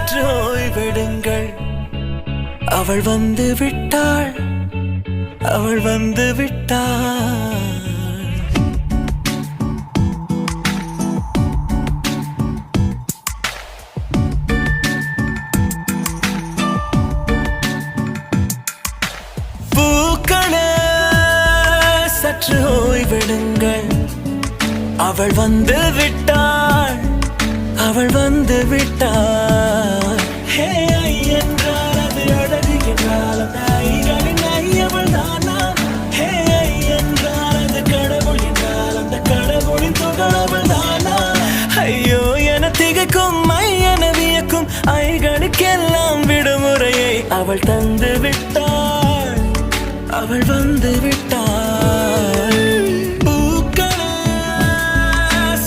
சற்று ஓய்வெடுங்கள். அவள் வந்து விட்டாள், அவள் வந்து விட்டாள். பூக்களே சற்று ஓய்வெடுங்கள். அவள் வந்து விட்டாள், அவள் வந்து விட்டாள். ஹே ஐ என்றால் அது அழகு என்றால் அந்த ஐகளின் ஐயவள் தானா? ஹே ஐ என்றால் அது கடவுள் என்றால் அந்த கடவுளின் துகளவள் தானா? ஐயோ என திகைக்கும் ஐ என வியக்கும் ஐகளுக்கெல்லாம் விடுமுறையை அவள் தந்து விட்டாள், அவள் வந்து விட்டாள். பூக்களே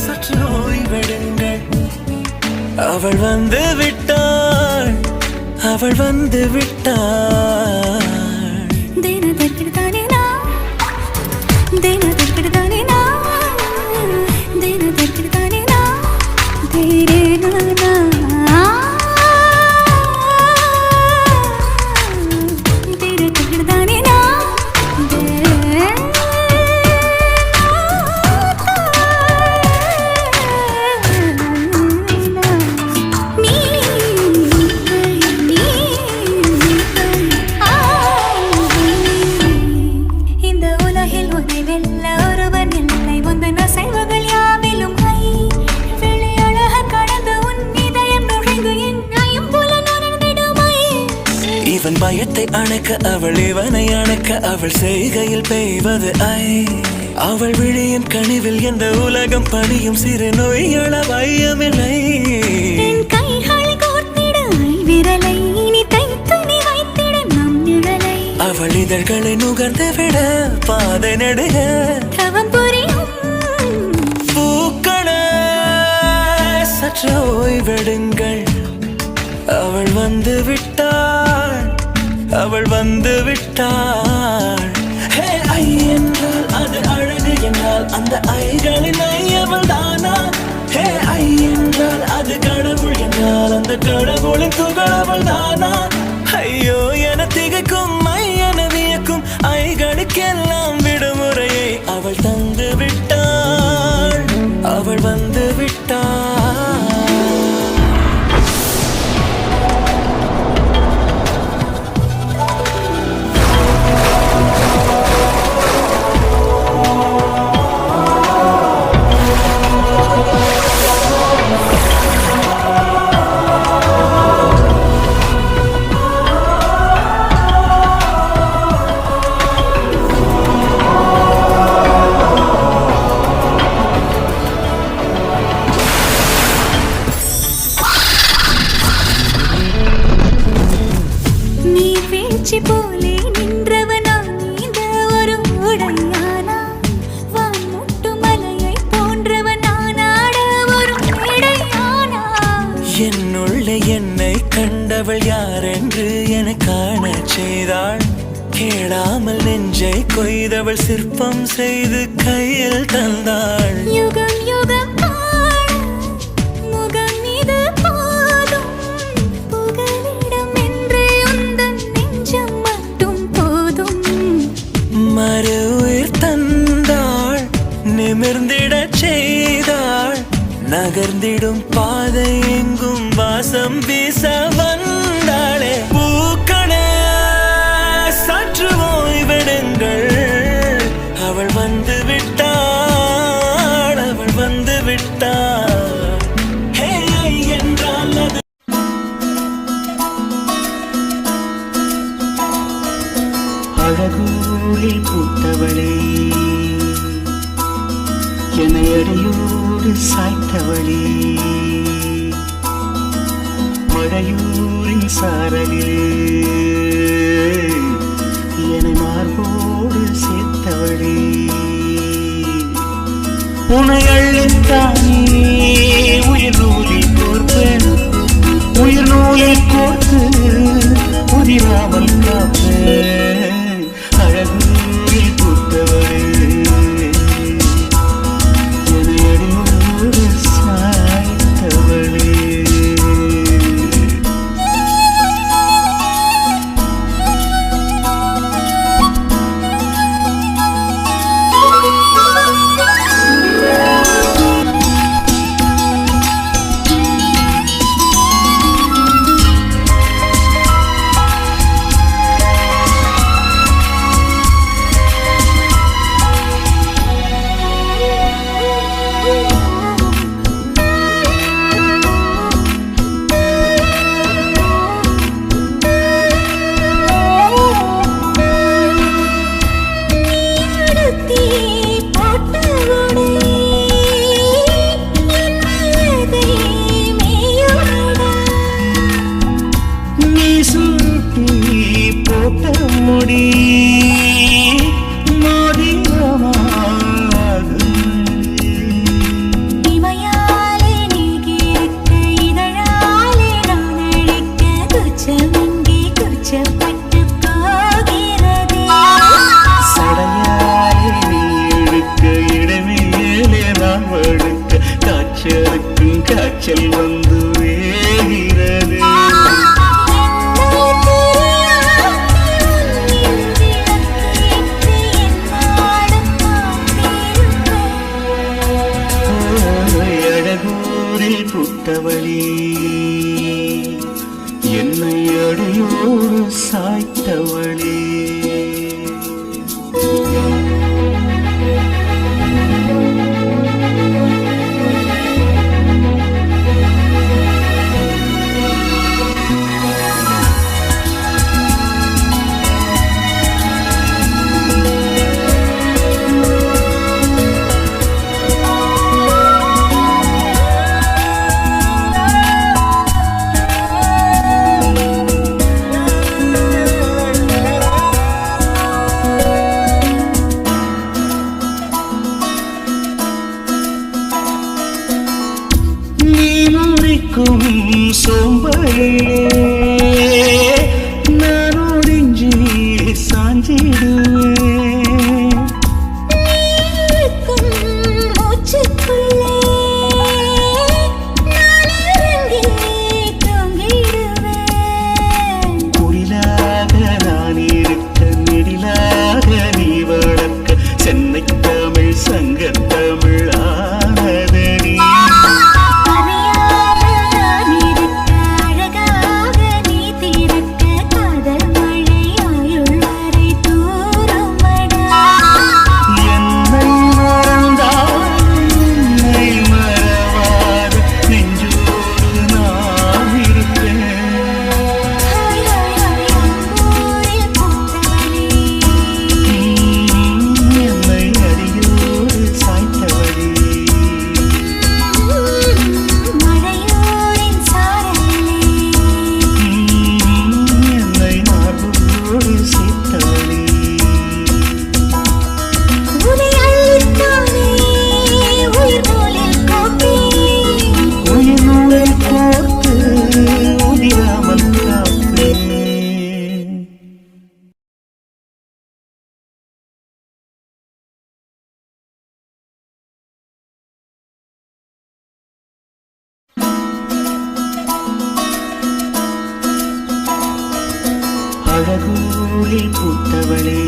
சற்று ஓய்வெடுங்கள். அவள் வந்து விட்டாள், அவள் வந்து விட்டாள். இவன் பயத்தை அணைக்க அவள் இவனை அணைக்க அவள் செய்கையில் பெய்வது ஐ. அவள் விழியின் கனிவில் எந்த உலகம் பணியும் சிறு நோய்கள வையமில்லை. அவள் இதழ்களை நுகர்ந்து விட பாதை நடுக பூக்களே சற்று ஓய்வெடுங்கள். அவள் வந்து விட்டாள், அவள் வந்து விட்டாள். ஹே ஐ என்றால் அது அழகு என்றால் அந்த ஐகளின் ஐயவள் தானா? ஹே ஐ என்றால் அது கடவுள் என்றால் அந்த கடவுளின் துகளவள் தானா? ஐயோ என திகைக்கும் ஐ என வியக்கும் ஐகளுக்கெல்லாம் விடுமுறையை அவள் தந்து விட்டாள், அவள் வந்து விட்டாள். போலே நின்றவனா நீந்த ஒரு உடையானா? வான்முட்டு மலையை போன்றவனானாட ஒரு மேடையானா? என்னுள்ளே என்னை கண்டவள் யாரென்று என காண செய்தாள். கேளாமல் நெஞ்சை கொய்தவள் சிற்பம் செய்து கையில் தந்தாள். யுகம் யுகம் மறு உயிர் தந்தாள், நிமிர்ந்திடச் செய்தாள். நகர்ந்திடும் பாதை எங்கும் வாசம் வீச வந்தாளே. பூக்களே சற்று ஓய்வெடுங்கள். அவள் வந்து விட்டாள், அவள் வந்து விட்டாள். ஹே ஐ என்றால் அது அழகூரில் பூத்தவளே, என்னை அடியோடு சாய்த்தவளே, மழையூரின் சாரலிலே என்னை மார்போடு சேர்த்தவளே. உனை அள்ளித்தானே உயிர் நூலில் கோர்ப்பேன், உயிர் நூலில் கோர்த்து புதிராமல் காப்பேன். அழகூரில் பூத்தவளே, என்னை அடியோடு சாய்த்தவளே. முடி இமையாலே நீகிருக்க இதழாலே நான் அழைக்க குச்சமின்றி குச்சப்பட்டு போகிறதே சடையாலே நீ இழுக்க இடமேலே நான் வழுக்க காய்ச்சலுக்கும் காய்ச்சல் வந்து வேகிறது அழகூரில் புத்தவளி என்னை அடியோடு சாய்த்தவளே சோம்பலே நான் ஒடிஞ்சி சாஞ்சிடுவேன் மூச்சுக்குள்ளே நான் இறங்கி தூங்கிடுவேன் குரிலாக நான் இருக்க நெடிலாக நீ வளர்க்க சென்னை தமிழ் சங்கத்தமிழ் ஆனதடி அழகூரில் பூத்தவளே